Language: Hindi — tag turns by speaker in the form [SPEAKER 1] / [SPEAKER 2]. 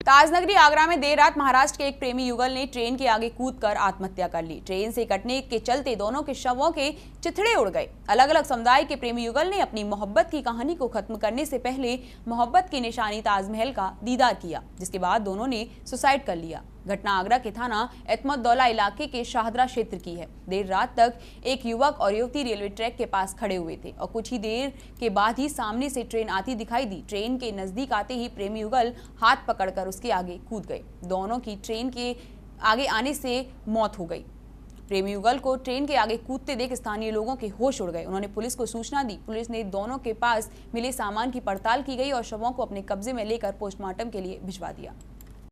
[SPEAKER 1] ताजनगरी आगरा में देर रात महाराष्ट्र के एक प्रेमी युगल ने ट्रेन के आगे कूदकर आत्महत्या कर ली। ट्रेन से कटने के चलते दोनों के शवों के चिथड़े उड़ गए। अलग अलग समुदाय के प्रेमी युगल ने अपनी मोहब्बत की कहानी को खत्म करने से पहले मोहब्बत की निशानी ताजमहल का दीदार किया, जिसके बाद दोनों ने सुसाइड कर लिया। घटना आगरा के थाना एतमतदौला इलाके के शाहदरा क्षेत्र की है। देर रात तक एक युवक और युवती रेलवे ट्रैक के पास खड़े हुए थे और कुछ ही देर के बाद ही सामने से ट्रेन आती दिखाई दी। ट्रेन के नजदीक आते ही प्रेमी युगल हाथ पकड़कर उसके आगे कूद गए। दोनों की ट्रेन के आगे आने से मौत हो गई। प्रेमी युगल को ट्रेन के आगे कूदते देख स्थानीय लोगों के होश उड़ गए। उन्होंने पुलिस को सूचना दी। पुलिस ने दोनों के पास मिले सामान की पड़ताल की गई और शवों को अपने कब्जे में लेकर पोस्टमार्टम के लिए भिजवा दिया।